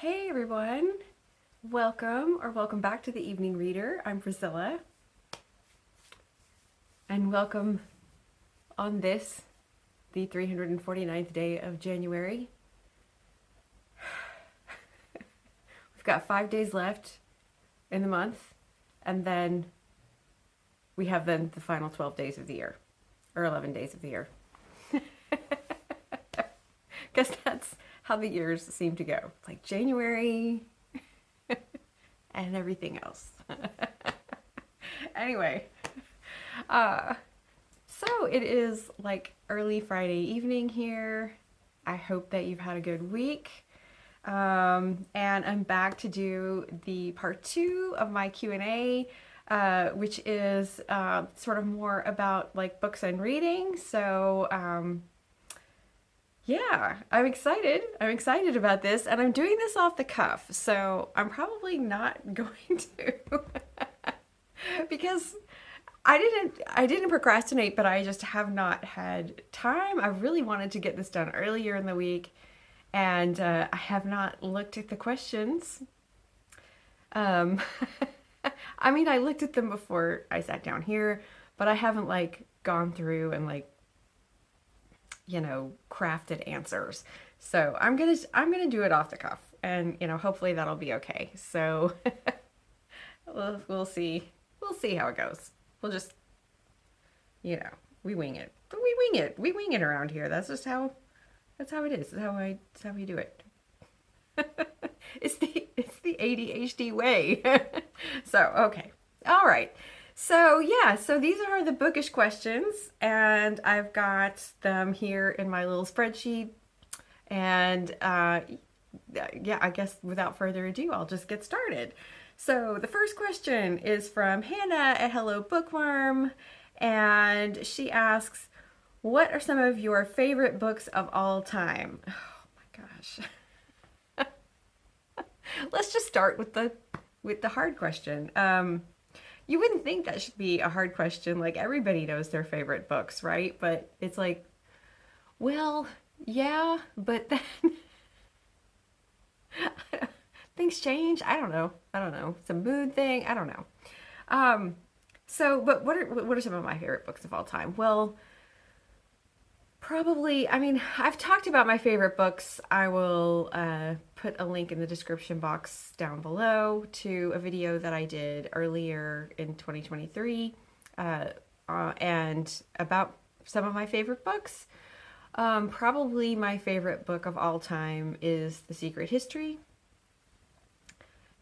Hey everyone, welcome back to the Evening Reader. I'm Priscilla, and welcome on the 349th day of January. We've got 5 days left in the month, and then we have the final 12 days of the year, or 11 days of the year. Guess that's how the years seem to go. It's like January and everything else. Anyway, so it is like early Friday evening here. I hope that you've had a good week. And I'm back to do the part 2 of my Q&A, which is sort of more about like books and reading. So yeah, I'm excited. I'm excited about this, and I'm doing this off the cuff. So I'm probably not going to because I didn't procrastinate, but I just have not had time. I really wanted to get this done earlier in the week, and I have not looked at the questions. Um, I mean, I looked at them before I sat down here, but I haven't like gone through and like crafted answers. So I'm gonna do it off the cuff, and hopefully that'll be okay. So we'll see. We'll see how it goes. We'll just you know, we wing it. But we wing it. We wing it around here. That's how it is. That's how we do it. It's the ADHD way. So, okay. All right. So, yeah, so these are the bookish questions, and I've got them here in my little spreadsheet. And yeah, I guess without further ado, I'll just get started. So, the first question is from Hannah at Hello Bookworm, and she asks, "What are some of your favorite books of all time?" Oh my gosh. Let's just start with the hard question. You wouldn't think that should be a hard question. Like everybody knows their favorite books, right? But it's like, well, yeah, but then things change. I don't know. I don't know. It's a mood thing. I don't know. Um, but what are some of my favorite books of all time? Well, probably, I mean, I've talked about my favorite books. I will put a link in the description box down below to a video that I did earlier in 2023 and about some of my favorite books. Probably my favorite book of all time is The Secret History.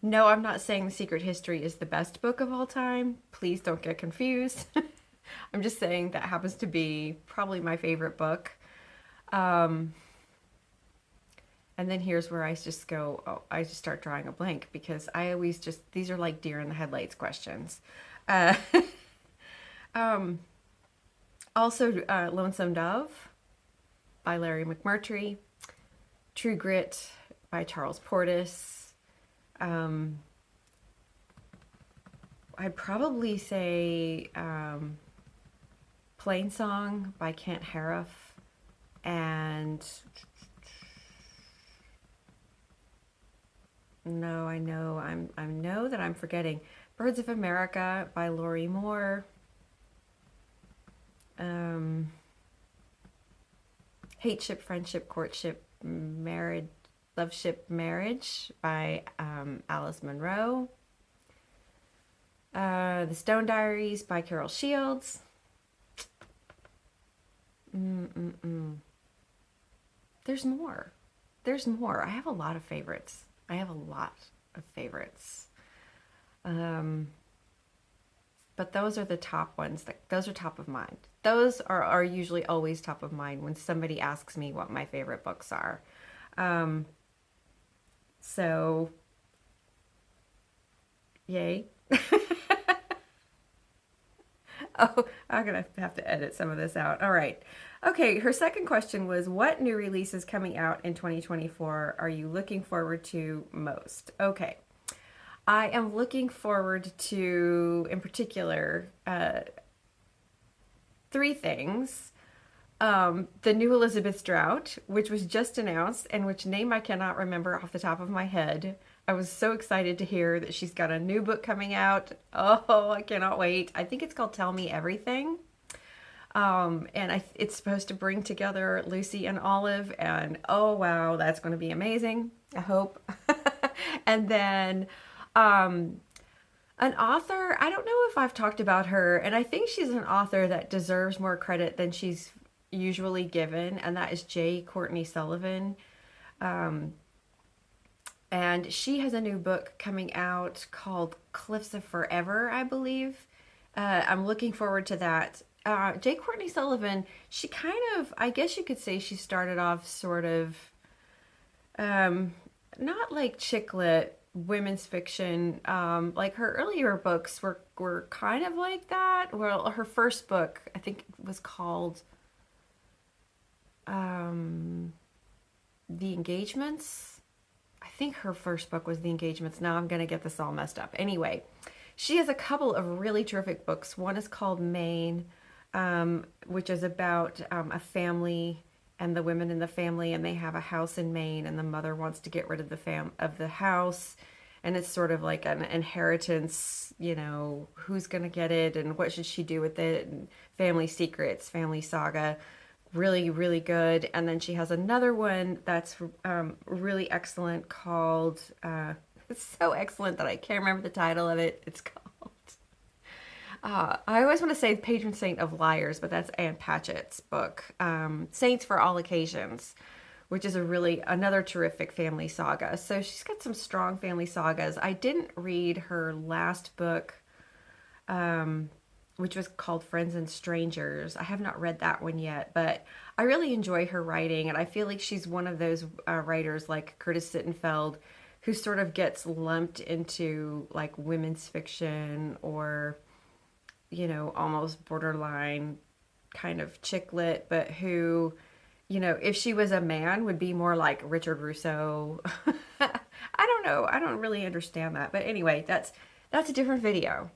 No, I'm not saying The Secret History is the best book of all time. Please don't get confused. I'm just saying that happens to be probably my favorite book. Um, and then here's where I just go, oh, I just start drawing a blank because I always just, these are like deer in the headlights questions. Uh, um, also, Lonesome Dove by Larry McMurtry, True Grit by Charles Portis. I'd probably say Plain Song by Kent Harif, and no, I know that I'm forgetting Birds of America by Lori Moore. Hate Ship, Friendship, Courtship, Marriage, Love Ship, Marriage by Alice Munro. The Stone Diaries by Carol Shields. There's more. There's more. I have a lot of favorites. But those are the top ones. Those are top of mind. Those are usually always top of mind when somebody asks me what my favorite books are. So, yay. Oh, I'm gonna have to edit some of this out. All right. Okay, her second question was, what new releases coming out in 2024 are you looking forward to most? Okay. I am looking forward to, in particular, three things. the new Elizabeth Drought, which was just announced and which name I cannot remember off the top of my head. I was so excited to hear that she's got a new book coming out. Oh, I cannot wait. I think it's called Tell Me Everything. It's supposed to bring together Lucy and Olive, and oh wow, that's going to be amazing. I hope. And then an author, I don't know if I've talked about her, and I think she's an author that deserves more credit than she's usually given, and that is J. Courtney Sullivan. And she has a new book coming out called Cliffs of Forever, I believe. I'm looking forward to that. J. Courtney Sullivan, she kind of, I guess you could say she started off sort of, not like chick lit women's fiction. Like her earlier books were kind of like that. Well, her first book, I think, was called The Engagements. I think her first book was The Engagements. Now I'm going to get this all messed up. Anyway, she has a couple of really terrific books. One is called Maine, which is about a family and the women in the family, and they have a house in Maine, and the mother wants to get rid of the house, and it's sort of like an inheritance, you know, who's going to get it and what should she do with it, and family secrets, family saga. Really, really good. And then she has another one that's really excellent called, it's so excellent that I can't remember the title of it. It's called, I always want to say Patron Saint of Liars, but that's Anne Patchett's book, Saints for All Occasions, which is another terrific family saga. So she's got some strong family sagas. I didn't read her last book, which was called Friends and Strangers. I have not read that one yet, but I really enjoy her writing, and I feel like she's one of those writers like Curtis Sittenfeld who sort of gets lumped into like women's fiction or, you know, almost borderline kind of chick lit, but who, you know, if she was a man would be more like Richard Russo. I don't know. I don't really understand that. But anyway, that's a different video.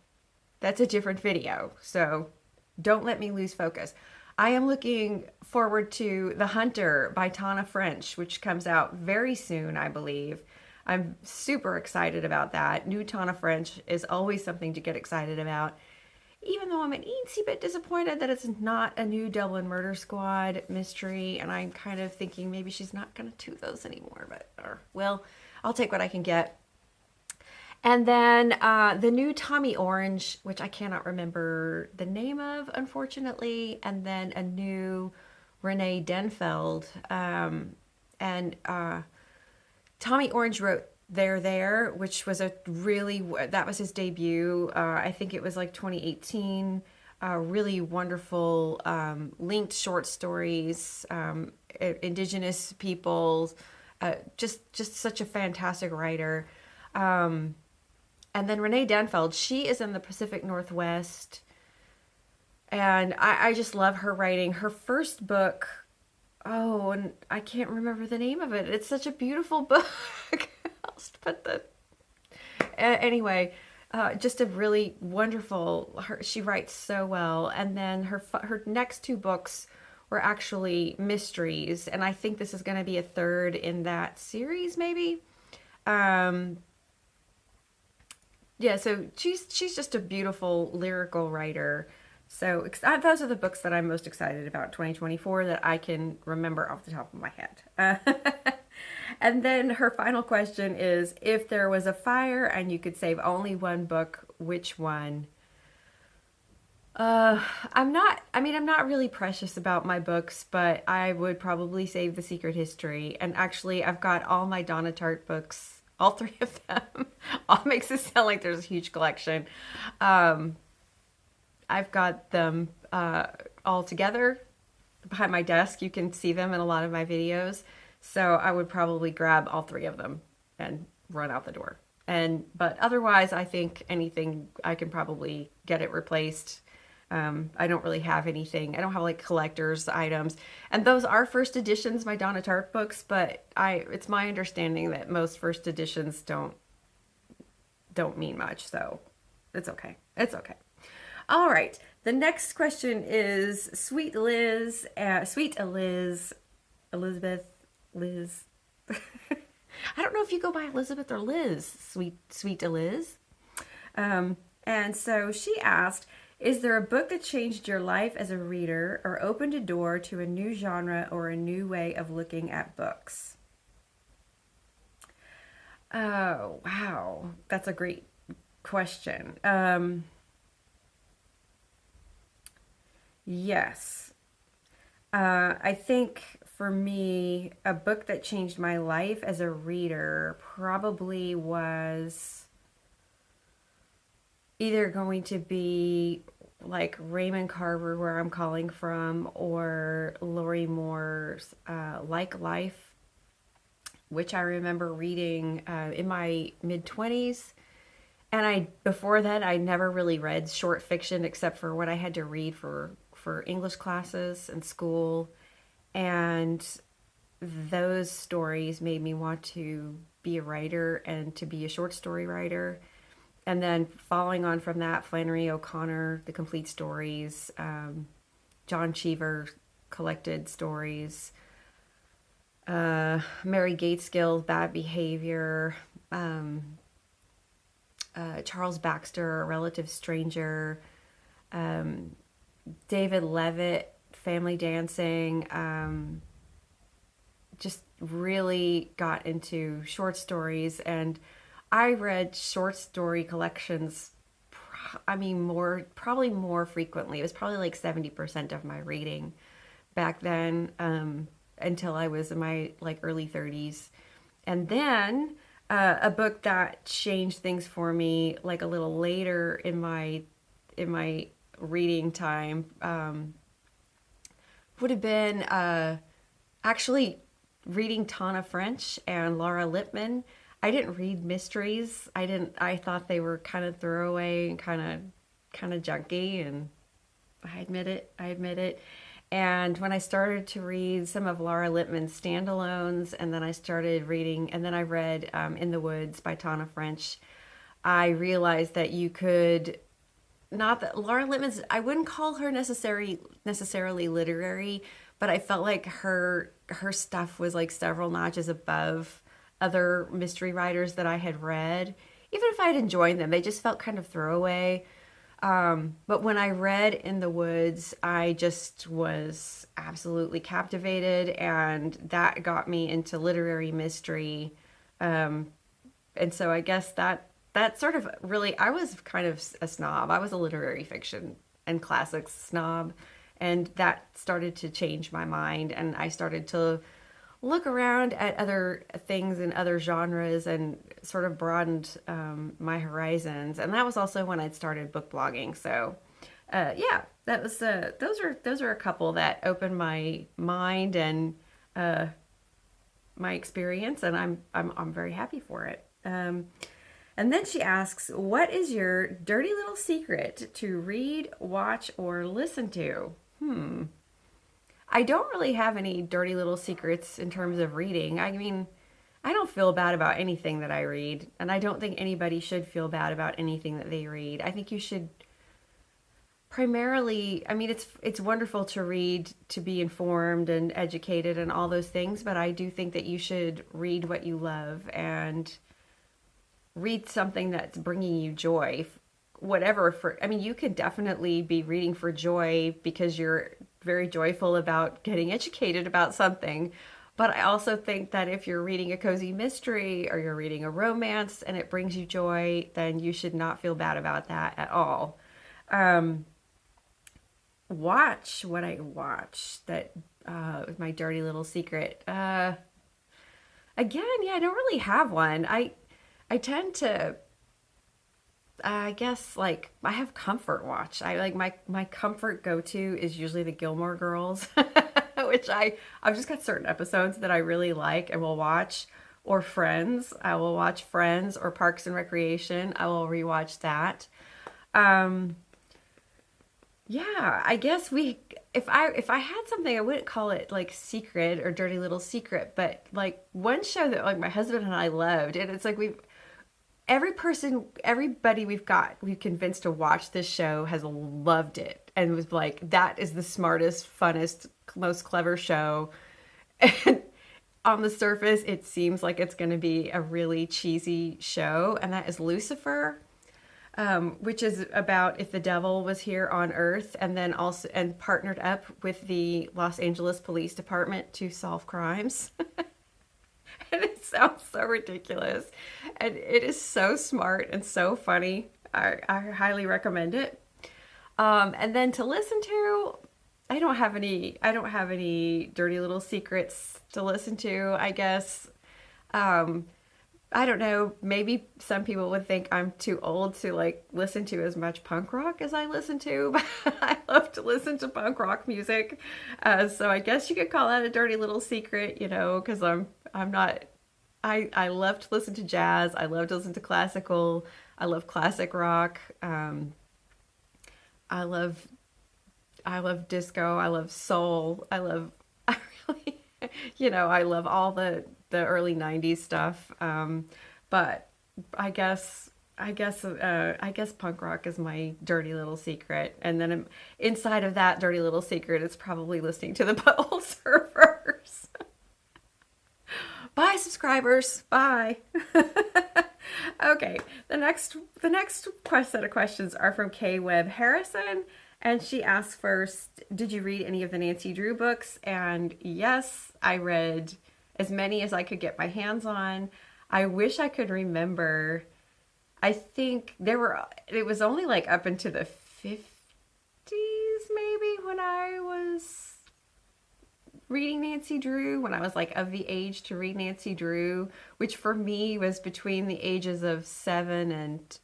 That's a different video, so don't let me lose focus. I am looking forward to The Hunter by Tana French, which comes out very soon, I believe. I'm super excited about that. New Tana French is always something to get excited about, even though I'm an eensy bit disappointed that it's not a new Dublin Murder Squad mystery, and I'm kind of thinking maybe she's not going to do those anymore, but, well, I'll take what I can get. And then the new Tommy Orange, which I cannot remember the name of, unfortunately. And then a new Renee Denfeld. And Tommy Orange wrote There, which was that was his debut. I think it was like 2018. Really wonderful linked short stories, indigenous peoples. Just such a fantastic writer. And then Renee Denfeld, she is in the Pacific Northwest, and I just love her writing. Her first book, oh, and I can't remember the name of it. It's such a beautiful book. I'll just put the... Anyway, just a really wonderful... She writes so well. And then her next two books were actually mysteries, and I think this is going to be a third in that series, maybe. Yeah, so she's just a beautiful lyrical writer. So those are the books that I'm most excited about 2024 that I can remember off the top of my head. And then her final question is, if there was a fire and you could save only one book, which one? I'm not really precious about my books, but I would probably save The Secret History. And actually, I've got all my Donna Tartt books, all three of them. All makes it sound like there's a huge collection. I've got them all together behind my desk. You can see them in a lot of my videos. So I would probably grab all three of them and run out the door. But otherwise, I think anything, I can probably get it replaced. I don't really have anything. I don't have like collector's items, and those are first editions, my Donna Tartt books, but it's my understanding that most first editions don't mean much, so it's okay. It's okay. All right. The next question is Sweet Elizabeth, Liz. I don't know if you go by Elizabeth or Liz, Sweet Eliz. And so she asked, is there a book that changed your life as a reader or opened a door to a new genre or a new way of looking at books? Oh, wow. That's a great question. Yes. I think for me, a book that changed my life as a reader probably was either going to be like Raymond Carver, Where I'm Calling From, or Lori Moore's Like Life, which I remember reading in my mid 20s. And before that, I never really read short fiction except for what I had to read for English classes in school. And those stories made me want to be a writer and to be a short story writer. And then following on from that, Flannery O'Connor, The Complete Stories, John Cheever collected stories, Mary Gateskill, Bad Behavior, Charles Baxter, A Relative Stranger, David Levitt, Family Dancing, just really got into short stories. And I read short story collections, probably more frequently. It was probably like 70% of my reading back then, until I was in my like early 30s. And then a book that changed things for me like a little later in my reading time would have been actually reading Tana French and Laura Lippman. I didn't read mysteries. I thought they were kind of throwaway and kind of junky, and I admit it. And when I started to read some of Laura Lippman's standalones, and then I read In the Woods by Tana French, I realized that you could, not that Laura Lippman's, I wouldn't call her necessarily literary, but I felt like her stuff was like several notches above other mystery writers that I had read. Even if I had enjoyed them, they just felt kind of throwaway. But when I read In the Woods, I just was absolutely captivated, and that got me into literary mystery. And so I guess that sort of really, I was kind of a snob. I was a literary fiction and classics snob, and that started to change my mind, and I started to look around at other things and other genres and sort of broadened my horizons. And that was also when I'd started book blogging. So yeah, that was those are a couple that opened my mind and my experience, and I'm very happy for it. And then she asks, what is your dirty little secret to read, watch, or listen to? I don't really have any dirty little secrets in terms of reading. I mean, I don't feel bad about anything that I read, and I don't think anybody should feel bad about anything that they read. I think you should primarily, I mean, it's wonderful to read to be informed and educated and all those things, but I do think that you should read what you love and read something that's bringing you joy. Whatever, I mean, you could definitely be reading for joy because you're very joyful about getting educated about something. But I also think that if you're reading a cozy mystery or you're reading a romance and it brings you joy, then you should not feel bad about that at all. Watch what I watch. That was my dirty little secret. Again, yeah, I don't really have one. I tend to, I guess, like, I have comfort watch. I like my comfort go-to is usually the Gilmore Girls, which I've just got certain episodes that I really like and will watch. Or Friends. I will watch Friends, or Parks and Recreation. I will rewatch that. Yeah, I guess if I had something, I wouldn't call it like secret or dirty little secret, but like one show that like my husband and I loved, and it's like everybody we've convinced to watch this show has loved it and was like, that is the smartest, funnest, most clever show. And on the surface, it seems like it's going to be a really cheesy show, and that is Lucifer, which is about if the devil was here on Earth, and then also and partnered up with the Los Angeles Police Department to solve crimes. And it sounds so ridiculous, and it is so smart and so funny. I highly recommend it. And then to listen to, I don't have any dirty little secrets to listen to, I guess. Um, I don't know, maybe some people would think I'm too old to like listen to as much punk rock as I listen to, but I love to listen to punk rock music. So I guess you could call that a dirty little secret, you know, because I'm not, I love to listen to jazz. I love to listen to classical. I love classic rock. I love I love disco. I love soul. I love, I really, I love all the early '90s stuff. But I guess punk rock is my dirty little secret. And then inside of that dirty little secret, it's probably listening to the Butthole Surfers. Bye, subscribers. Bye. Okay, the next set of questions are from Kay Webb Harrison, and she asks first, did you read any of the Nancy Drew books? And yes, I read as many as I could get my hands on. I wish I could remember. I think it was only like up into the 50s maybe when I was reading Nancy Drew, when I was like of the age to read Nancy Drew, which for me was between the ages of 7 and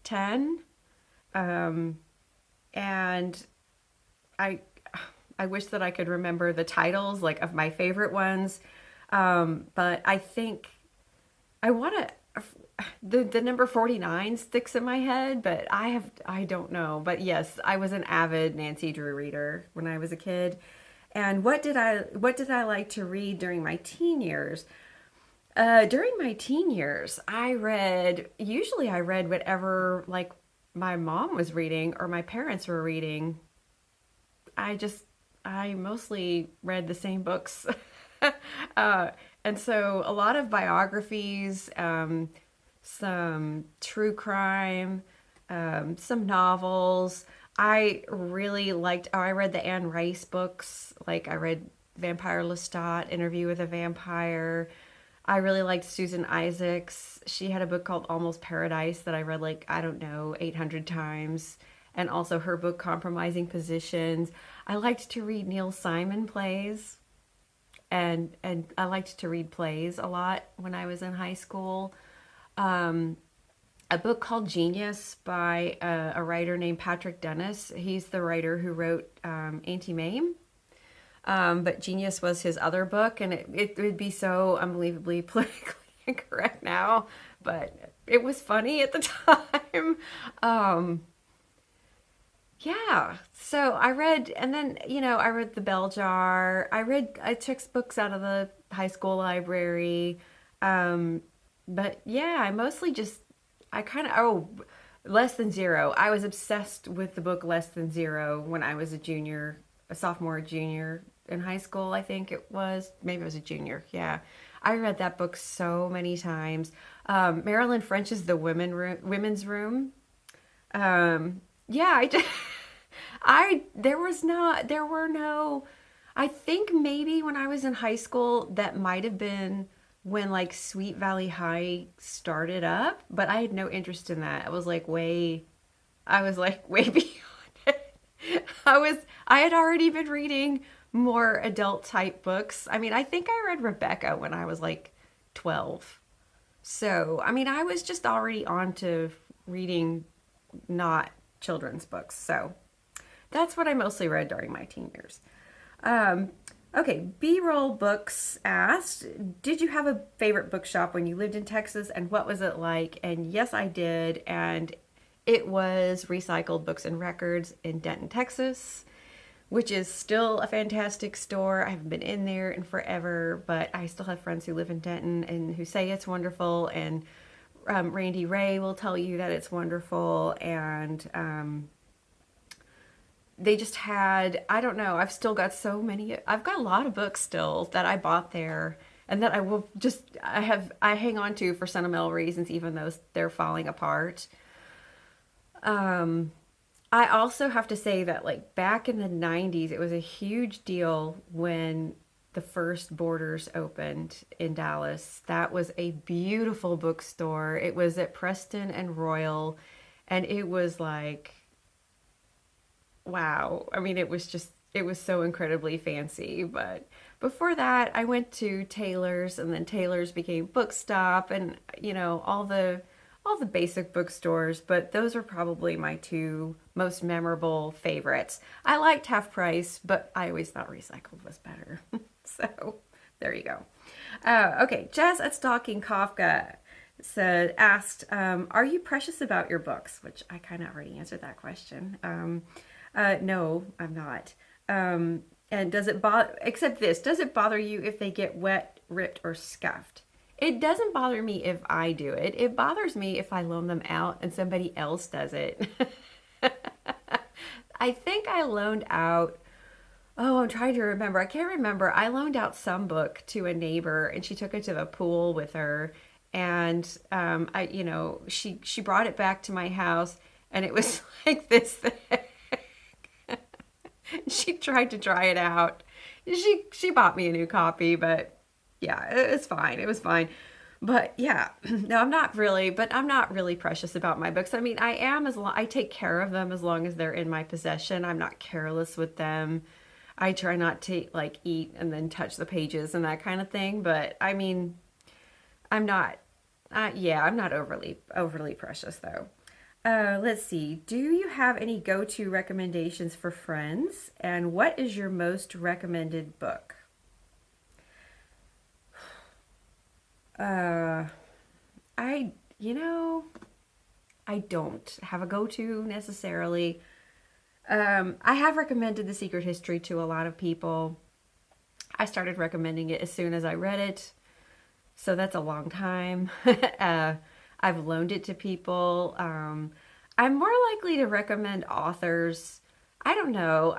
10. And I I wish that I could remember the titles like of my favorite ones. But I think I want to the number 49 sticks in my head, but I don't know. But yes, I was an avid Nancy Drew reader when I was a kid. And what did I like to read during my teen years? During my teen years, usually I read whatever like my mom was reading or my parents were reading. I mostly read the same books. uh, and so a lot of biographies, some true crime, some novels. I read the Anne Rice books. Like I read Vampire Lestat, Interview with a Vampire. I really liked Susan Isaacs. She had a book called Almost Paradise that I read like, I don't know, 800 times. And also her book Compromising Positions. I liked to read Neil Simon plays, and I liked to read plays a lot when I was in high school. Um, a book called Genius by a writer named Patrick Dennis. He's the writer who wrote Auntie Mame. But Genius was his other book, and it would be so unbelievably politically incorrect now, but it was funny at the time. Um, yeah, so I read, and then, I read The Bell Jar. I took books out of the high school library. Um, but yeah, I mostly just, I kind of, oh, Less Than Zero. I was obsessed with the book Less Than Zero when I was a sophomore, junior in high school, I think it was. Maybe I was a junior. Yeah. I read that book so many times. Marilyn French's Women's Room. Yeah, there were no, I think maybe when I was in high school, that might have been when like Sweet Valley High started up, but I had no interest in that. I was like way beyond it. I had already been reading more adult type books. I mean, I think I read Rebecca when I was like 12. So, I mean, I was just already on to reading not children's books. So that's what I mostly read during my teen years. Um, okay, B-Roll Books asked, did you have a favorite bookshop when you lived in Texas, and what was it like? And yes, I did. And it was Recycled Books and Records in Denton, Texas, which is still a fantastic store. I haven't been in there in forever, but I still have friends who live in Denton and who say it's wonderful. And Randy Ray will tell you that it's wonderful. And they just had, I don't know, I've still got so many, I've got a lot of books still that I bought there and that I will just, I hang on to for sentimental reasons, even though they're falling apart. Um, I also have to say that like back in the 90s, it was a huge deal when the first Borders opened in Dallas. That was a beautiful bookstore. It was at Preston and Royal, and it was like, wow. I mean, it was just, it was so incredibly fancy. But before that, I went to Taylor's, and then Taylor's became Bookstop, and all the basic bookstores. But those are probably my two most memorable favorites. I liked Half Price, but I always thought recycled was better. So there you go. Okay, Jess at Stalking Kafka asked, "Are you precious about your books?" Which I kind of already answered that question. No, I'm not. And does it bother, except this, does it bother you if they get wet, ripped, or scuffed? It doesn't bother me if I do it. It bothers me if I loan them out and somebody else does it. I think I loaned out, oh, I'm trying to remember. I can't remember. I loaned out some book to a neighbor and she took it to the pool with her. And she brought it back to my house and it was like this thing. She tried to dry it out. She bought me a new copy, but yeah, it's fine. It was fine. But yeah, no, I'm not really precious about my books. I mean, I am as long I take care of them as long as they're in my possession. I'm not careless with them. I try not to like eat and then touch the pages and that kind of thing, but I mean, I'm not I'm not overly precious though. Let's see. Do you have any go-to recommendations for friends? And what is your most recommended book? Uh, I, you know, I don't have a go-to necessarily. I have recommended The Secret History to a lot of people. I started recommending it as soon as I read it, so that's a long time. uh, I've loaned it to people. I'm more likely to recommend authors. I don't know.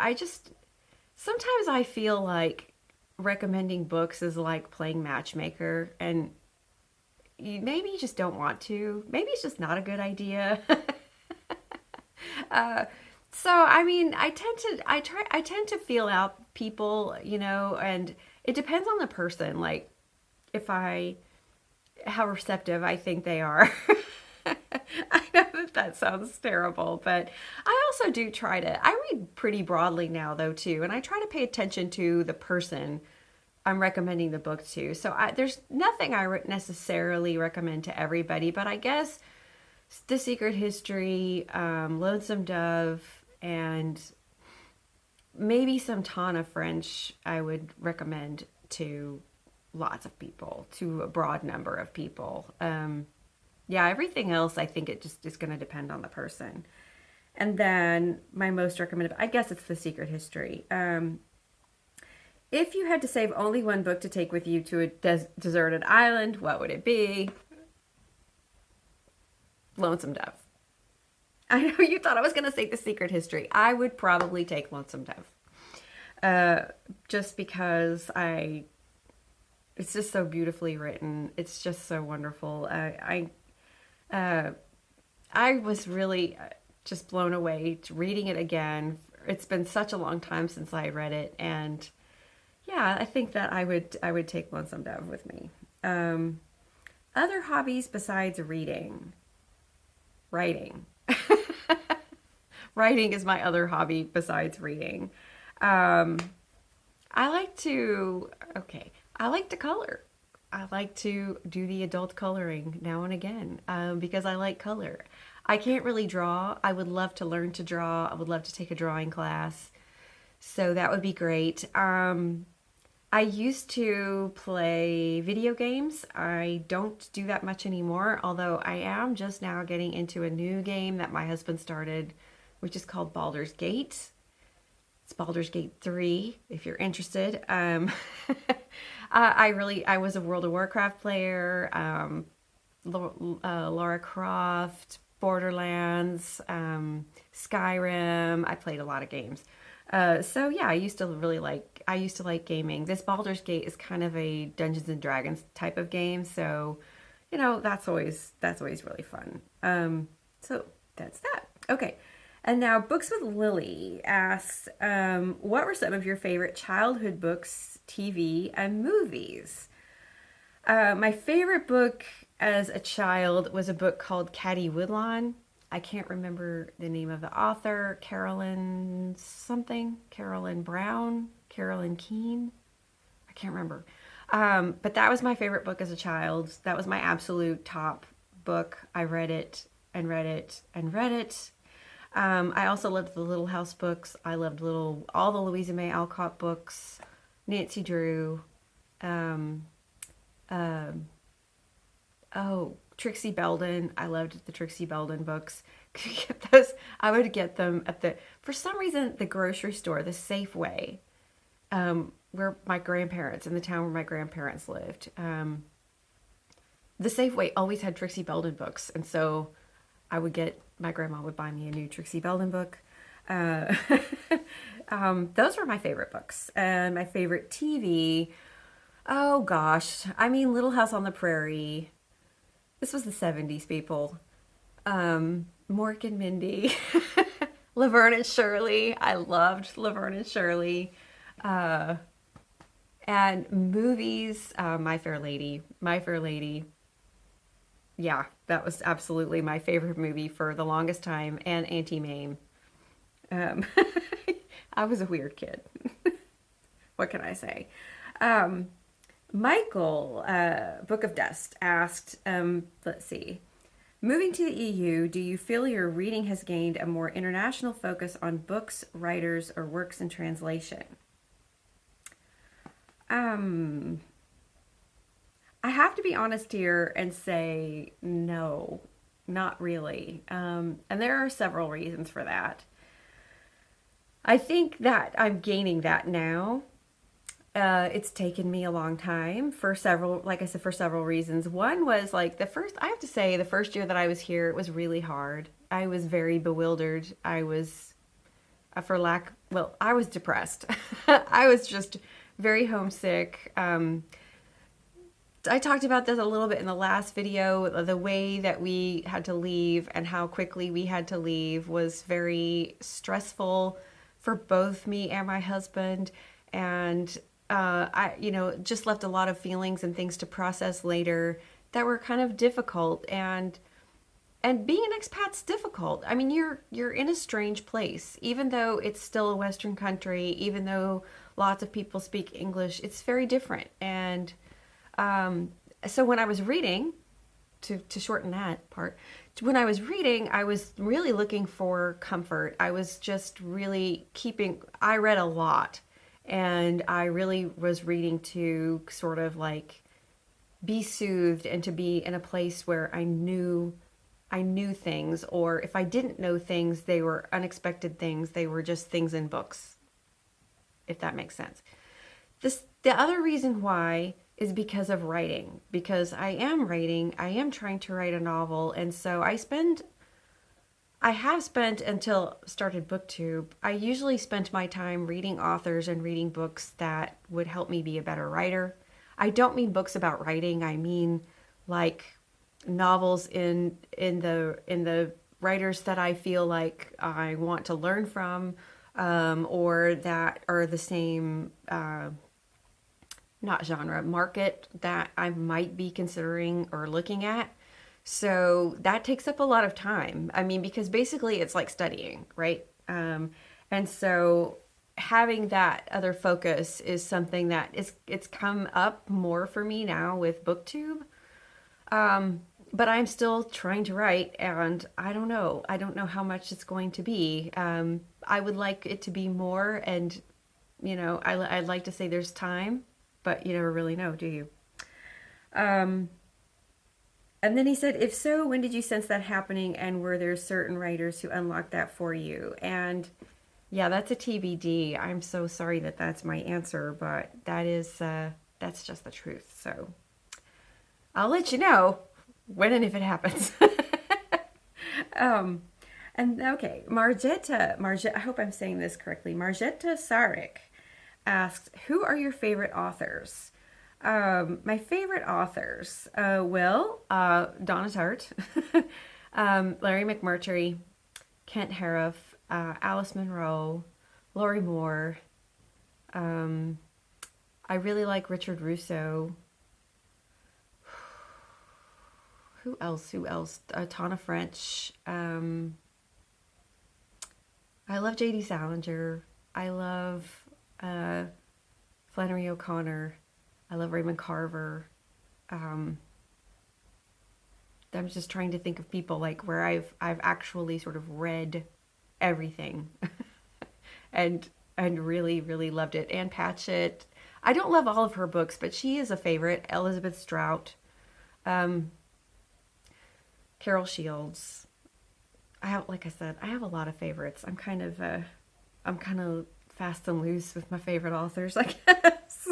Sometimes I feel like recommending books is like playing matchmaker, and maybe you just don't want to. Maybe it's just not a good idea. uh, so I mean, I tend to feel out people, and it depends on the person. Like if I how receptive I think they are. I know that sounds terrible, but I also do I read pretty broadly now though too, and I try to pay attention to the person I'm recommending the book to. So there's nothing necessarily recommend to everybody, but I guess The Secret History, Lonesome Dove, and maybe some Tana French I would recommend to lots of people, to a broad number of people. Yeah, everything else, I think it just is going to depend on the person. And then my most recommended, I guess it's The Secret History. If you had to save only one book to take with you to a deserted island, what would it be? Lonesome Dove. I know you thought I was going to say The Secret History. I would probably take Lonesome Dove. Just because it's just so beautifully written. It's just so wonderful. Uh, I was really just blown away reading it again. It's been such a long time since I read it, and yeah, I think that I would take Lonesome Dove with me. Other hobbies besides reading, writing. Writing is my other hobby besides reading. Um, I like to color. I like to do the adult coloring now and again because I like color. I can't really draw. I would love to learn to draw. I would love to take a drawing class. So that would be great. I used to play video games. I don't do that much anymore, although I am just now getting into a new game that my husband started, which is called Baldur's Gate. It's Baldur's Gate 3, if you're interested. I was a World of Warcraft player. Lara Croft, Borderlands, Skyrim. I played a lot of games. So yeah, I used to like gaming. This Baldur's Gate is kind of a Dungeons and Dragons type of game, so that's always really fun. So that's that. Okay. And now Books with Lily asks, what were some of your favorite childhood books, TV, and movies? My favorite book as a child was a book called Caddy Woodlawn. I can't remember the name of the author. Carolyn something, Carolyn Brown, Carolyn Keene. I can't remember. But that was my favorite book as a child. That was my absolute top book. I read it and read it and read it. I also loved the Little House books. I loved all the Louisa May Alcott books, Nancy Drew. Um, um, oh, Trixie Belden. I loved the Trixie Belden books. Could get those. I would get them for some reason, the grocery store, the Safeway, where my grandparents, in the town where my grandparents lived. The Safeway always had Trixie Belden books. And so my grandma would buy me a new Trixie Belden book. Uh, those were my favorite books. And my favorite TV, oh gosh, I mean, Little House on the Prairie. This was the 70s, people. Mork and Mindy, Laverne and Shirley. I loved Laverne and Shirley. Uh, and movies, My Fair Lady. My Fair Lady. Yeah, that was absolutely my favorite movie for the longest time. And Auntie Mame. Um, I was a weird kid. What can I say? Um, Michael, Book of Dust, asked, let's see. Moving to the EU, do you feel your reading has gained a more international focus on books, writers, or works in translation? Um, I have to be honest here and say no, not really. And there are several reasons for that. I think that I'm gaining that now. It's taken me a long time for several, like I said, for several reasons. One was like I have to say, the first year that I was here, it was really hard. I was very bewildered. I was, I was depressed. I was just very homesick. I talked about this a little bit in the last video. The way that we had to leave and how quickly we had to leave was very stressful for both me and my husband. And just left a lot of feelings and things to process later that were kind of difficult. And being an expat's difficult. I mean, you're in a strange place, even though it's still a Western country, even though lots of people speak English, it's very different. And so when I was reading, to shorten that part, when I was reading, I was really looking for comfort. I was just really I read a lot, and I really was reading to sort of like be soothed and to be in a place where I knew things, or if I didn't know things, they were unexpected things. They were just things in books, if that makes sense. The other reason why is because of writing, because I am writing, I am trying to write a novel. And so I have spent until started BookTube, I usually spent my time reading authors and reading books that would help me be a better writer. I don't mean books about writing. I mean like novels in the writers that I feel like I want to learn from, or that are the same not genre, market that I might be considering or looking at. So that takes up a lot of time. I mean, because basically it's like studying, right? And so having that other focus is something that it's come up more for me now with BookTube. But I'm still trying to write, and I don't know. I don't know how much it's going to be. I would like it to be more, and I'd like to say there's time, but you never really know, do you? Um, and then he said, if so, when did you sense that happening, and were there certain writers who unlocked that for you? And yeah, that's a TBD. I'm so sorry that that's my answer, but that's just the truth. So I'll let you know when and if it happens. um, and okay, Margetta, I hope I'm saying this correctly. Margetta Sarek asks, who are your favorite authors? My favorite authors, Donna Tartt, Larry McMurtry, Kent Harif, Alice Munro, Laurie Moore. I really like Richard Russo. Who else? Tana French. I love J.D. Salinger. I love Flannery O'Connor. I love Raymond Carver. I'm just trying to think of people like where I've actually sort of read everything and really really loved it. Anne Patchett. I don't love all of her books, but she is a favorite. Elizabeth Strout. Carol Shields. Like I said, I have a lot of favorites. I'm kind of fast and loose with my favorite authors, I guess.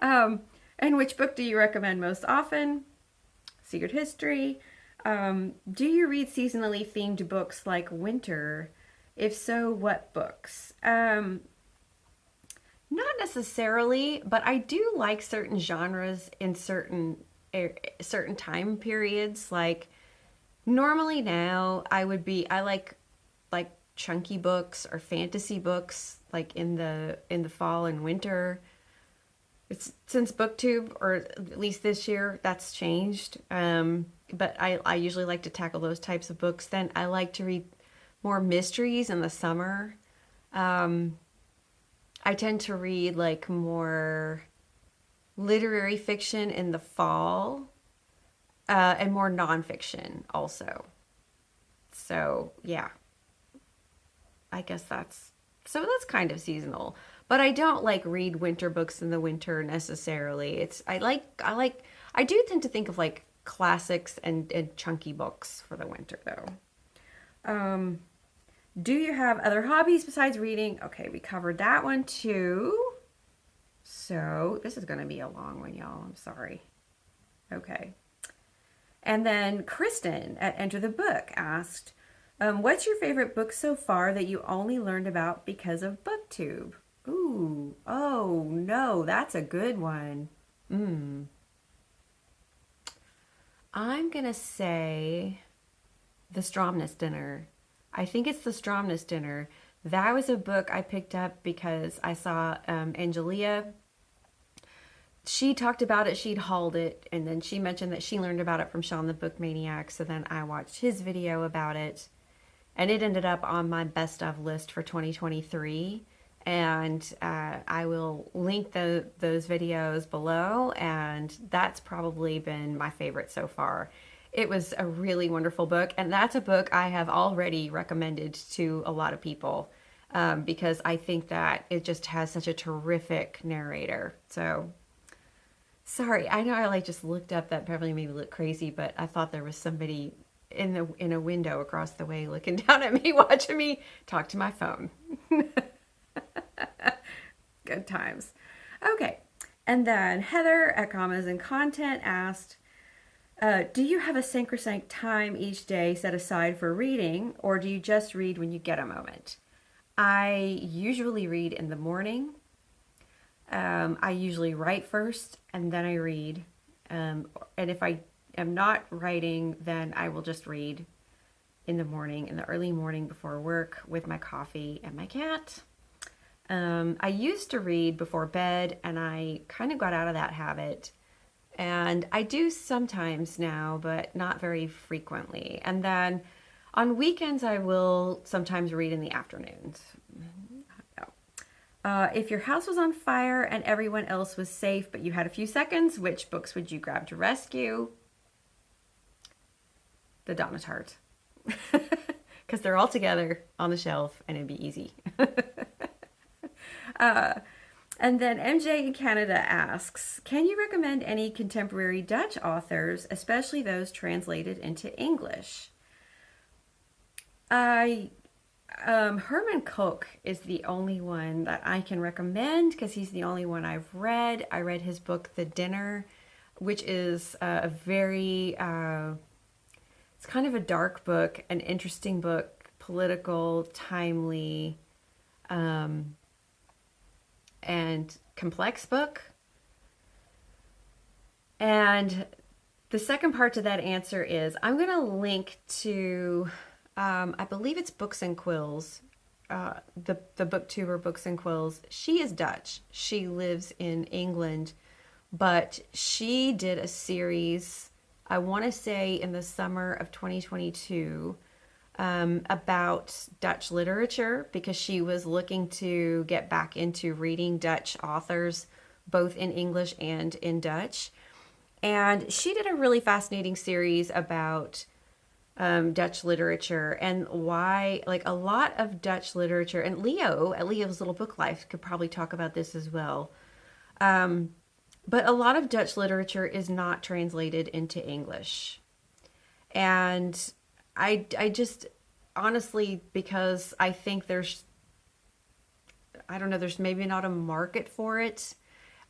And which book do you recommend most often? Secret History. Do you read seasonally themed books like winter? If so, what books? Not necessarily, but I do like certain genres in certain time periods. Like normally now I like chunky books or fantasy books like in the fall and winter. It's since BookTube, or at least this year, that's changed. But I usually like to tackle those types of books. Then I like to read more mysteries in the summer. I tend to read like more literary fiction in the fall, and more nonfiction also. So yeah, I guess that's kind of seasonal. But I don't like read winter books in the winter necessarily. I do tend to think of like classics and chunky books for the winter though. Do you have other hobbies besides reading? Okay, we covered that one too. So this is going to be a long one, y'all. I'm sorry. Okay. And then Kristen at Enter the Book asked, what's your favorite book so far that you only learned about because of BookTube? Ooh, oh no, that's a good one. I'm going to say The Stromness Dinner. I think it's The Stromness Dinner. That was a book I picked up because I saw Angelia. She talked about it, she'd hauled it, and then she mentioned that she learned about it from Sean the Book Maniac, so then I watched his video about it, and it ended up on my best of list for 2023, and I will link those videos below, and that's probably been my favorite so far. It was a really wonderful book, and that's a book I have already recommended to a lot of people because I think that it just has such a terrific narrator. So, sorry, I know I like just looked up. That probably made me look crazy, but I thought there was somebody in a window across the way looking down at me, watching me talk to my phone. Good times. Okay, and then Heather at Commas and Content asked, do you have a sacrosanct time each day set aside for reading, or do you just read when you get a moment? I usually read in the morning. I usually write first and then I read. And if I am not writing, then I will just read in the morning, in the early morning before work with my coffee and my cat. I used to read before bed, and I kind of got out of that habit. And I do sometimes now, but not very frequently. And then on weekends, I will sometimes read in the afternoons. If your house was on fire and everyone else was safe, but you had a few seconds, which books would you grab to rescue? The Donna Tartt. Because they're all together on the shelf and it'd be easy. And then MJ in Canada asks, can you recommend any contemporary Dutch authors, especially those translated into English? Herman Koch is the only one that I can recommend because he's the only one I've read. I read his book, The Dinner, which is a very, it's kind of a dark book, an interesting book, political, timely, and complex book. And the second part to that answer is I'm going to link to, I believe it's Books and Quills, the booktuber Books and Quills. She is Dutch. She lives in England, but she did a series, I want to say in the summer of 2022, about Dutch literature, because she was looking to get back into reading Dutch authors, both in English and in Dutch. And she did a really fascinating series about Dutch literature and why, like, a lot of Dutch literature, and Leo at Leo's Little Book Life could probably talk about this as well. But a lot of Dutch literature is not translated into English. And I just, honestly, because I think I don't know, there's maybe not a market for it.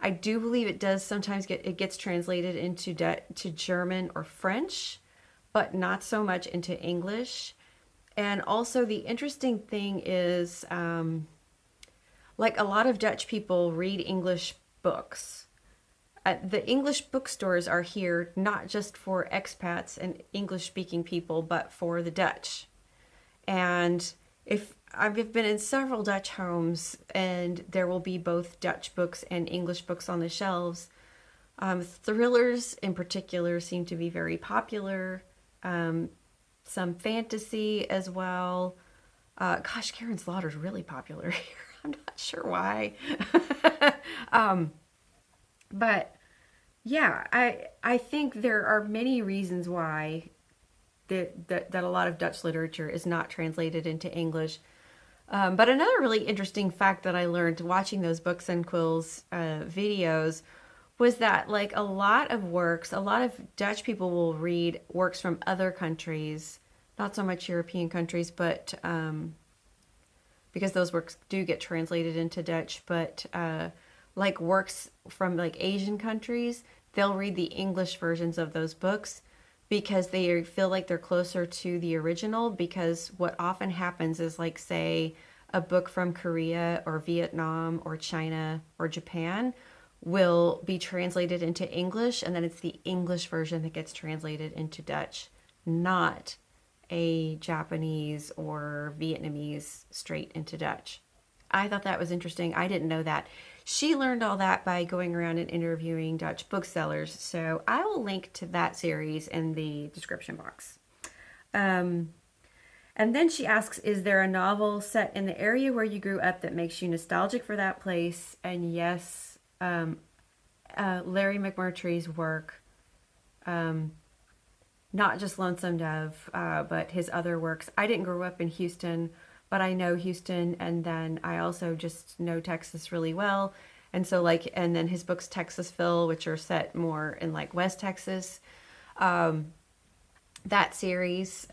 I do believe it does sometimes gets translated into to German or French, but not so much into English. And also the interesting thing is, like, a lot of Dutch people read English books. The English bookstores are here not just for expats and English speaking people, but for the Dutch. And if I've been in several Dutch homes, and there will be both Dutch books and English books on the shelves. Thrillers in particular seem to be very popular. Some fantasy as well. Gosh, Karen Slaughter's really popular here. I'm not sure why. But yeah, I think there are many reasons why that a lot of Dutch literature is not translated into English. But another really interesting fact that I learned watching those Books and Quills videos was that, like, a lot of Dutch people will read works from other countries, not so much European countries, but because those works do get translated into Dutch, but like works from like Asian countries, they'll read the English versions of those books because they feel like they're closer to the original. Because what often happens is, like, say, a book from Korea or Vietnam or China or Japan will be translated into English, and then it's the English version that gets translated into Dutch, not a Japanese or Vietnamese straight into Dutch. I thought that was interesting. I didn't know that. She learned all that by going around and interviewing Dutch booksellers. So I will link to that series in the description box. And then she asks, is there a novel set in the area where you grew up that makes you nostalgic for that place? And yes, Larry McMurtry's work, not just Lonesome Dove, but his other works. I didn't grow up in Houston, but I know Houston, and then I also just know Texas really well. And so, like, and then his books Texasville, which are set more in like West Texas. That series,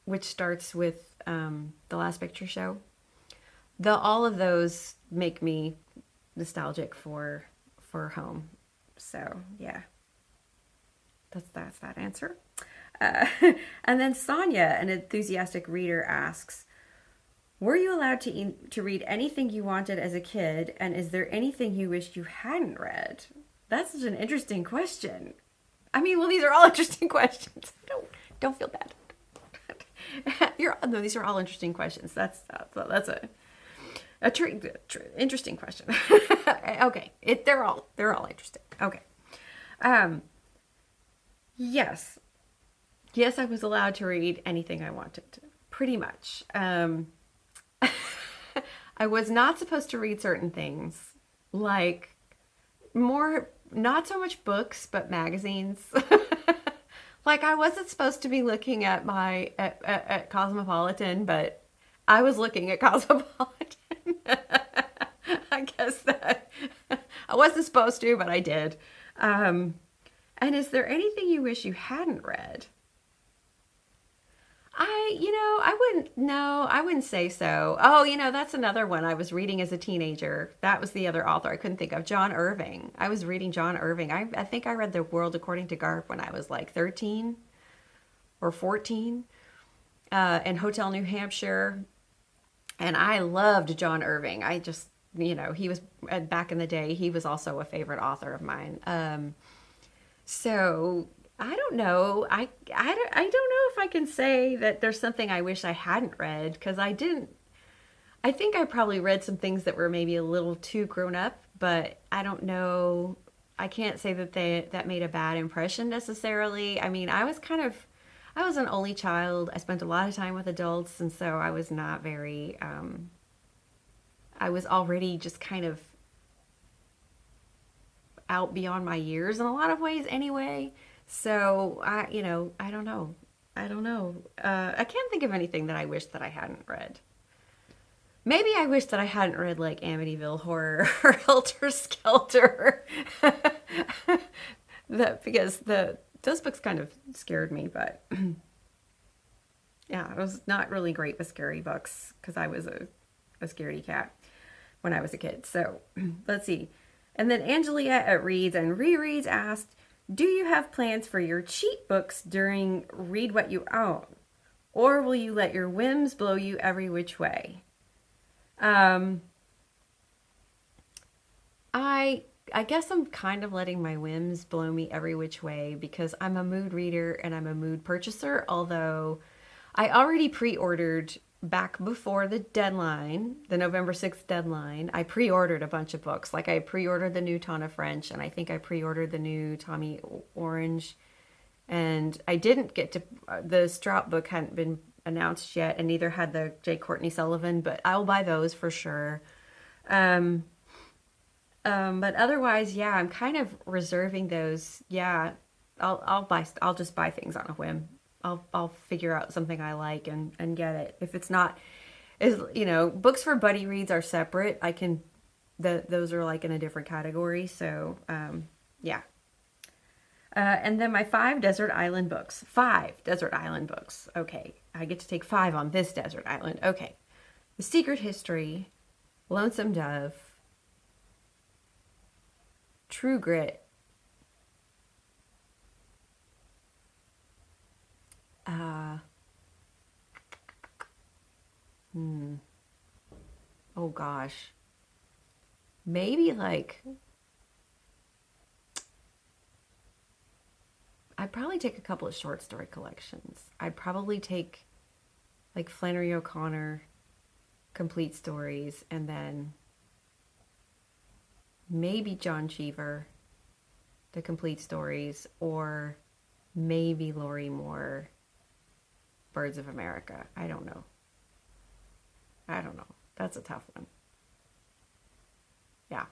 which starts with The Last Picture Show. All of those make me nostalgic for home. So yeah, that's that answer. And then Sonia, an enthusiastic reader, asks, were you allowed to read anything you wanted as a kid, and is there anything you wish you hadn't read? That's such an interesting question. I mean, well, these are all interesting questions. Don't feel bad. No, these are all interesting questions. That's a interesting question. Okay, they're all interesting. Okay. Yes, I was allowed to read anything I wanted, pretty much. I was not supposed to read certain things, like not so much books, but magazines. Like, I wasn't supposed to be looking at at Cosmopolitan, but I was looking at Cosmopolitan. I guess that I wasn't supposed to, but I did. And is there anything you wish you hadn't read? I wouldn't say so. Oh, that's another one I was reading as a teenager. That was the other author I couldn't think of, John Irving. I was reading John Irving. I think I read The World According to Garp when I was like 13 or 14, in Hotel New Hampshire. And I loved John Irving. I just, he was, back in the day, he was also a favorite author of mine. So I don't know. I don't know if I can say that there's something I wish I hadn't read, because I didn't. I think I probably read some things that were maybe a little too grown up, but I don't know. I can't say that made a bad impression necessarily. I mean, I was an only child. I spent a lot of time with adults, and so I was not very. I was already just kind of out beyond my years in a lot of ways anyway. So I don't know. I don't know. I can't think of anything that I wish that I hadn't read. Maybe I wish that I hadn't read like Amityville Horror or Helter Skelter. Because those books kind of scared me, but yeah, I was not really great with scary books because I was a scaredy cat when I was a kid. So let's see. And then Angelia at Reads and Rereads asked, do you have plans for your cheat books during Read What You Own? Or will you let your whims blow you every which way? I guess I'm kind of letting my whims blow me every which way because I'm a mood reader and I'm a mood purchaser, although I already pre-ordered back before the deadline, the November 6th deadline. I pre-ordered a bunch of books. Like I pre-ordered the new Tana French, and I think I pre-ordered the new Tommy Orange. And I didn't get to, the Strout book hadn't been announced yet, and neither had the J. Courtney Sullivan, but I'll buy those for sure. But otherwise, yeah, I'm kind of reserving those. Yeah, I'll just buy things on a whim. I'll figure out something I like and get it. If it's not, books for buddy reads are separate. Those are like in a different category. So, yeah. And then my 5 desert island books. 5 desert island books. Okay. I get to take 5 on this desert island. Okay. The Secret History, Lonesome Dove, True Grit, oh gosh, maybe like, I'd probably take a couple of short story collections. I'd probably take like Flannery O'Connor complete stories, and then maybe John Cheever, the complete stories, or maybe Lori Moore, Birds of America. I don't know. That's a tough one. Yeah.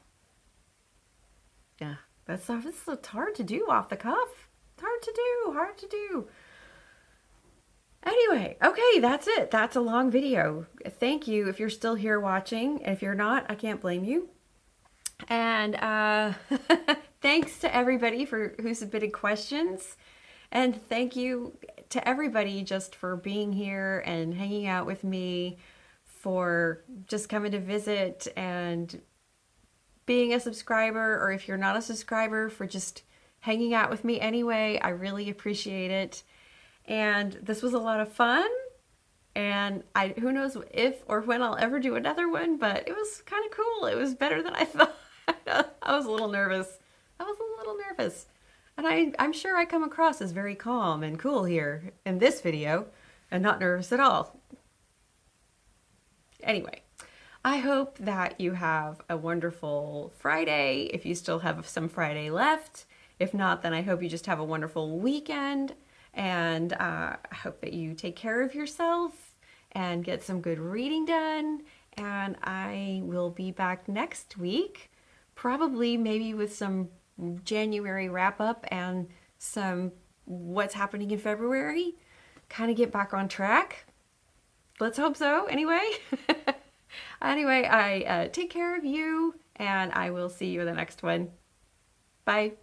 Yeah. That's it's hard to do off the cuff. It's hard to do. Anyway, okay, that's it. That's a long video. Thank you if you're still here watching. If you're not, I can't blame you. And thanks to everybody who submitted questions. And thank you to everybody just for being here and hanging out with me, for just coming to visit and being a subscriber, or if you're not a subscriber, for just hanging out with me anyway. I really appreciate it. And this was a lot of fun. And who knows if or when I'll ever do another one, but it was kind of cool. It was better than I thought. I was a little nervous. And I'm sure I come across as very calm and cool here in this video and not nervous at all. Anyway, I hope that you have a wonderful Friday, if you still have some Friday left. If not, then I hope you just have a wonderful weekend. And I hope that you take care of yourself and get some good reading done. And I will be back next week, probably maybe with some January wrap up and some what's happening in February. Kind of get back on track. Let's hope so. Anyway, I take care of you, and I will see you in the next one. Bye.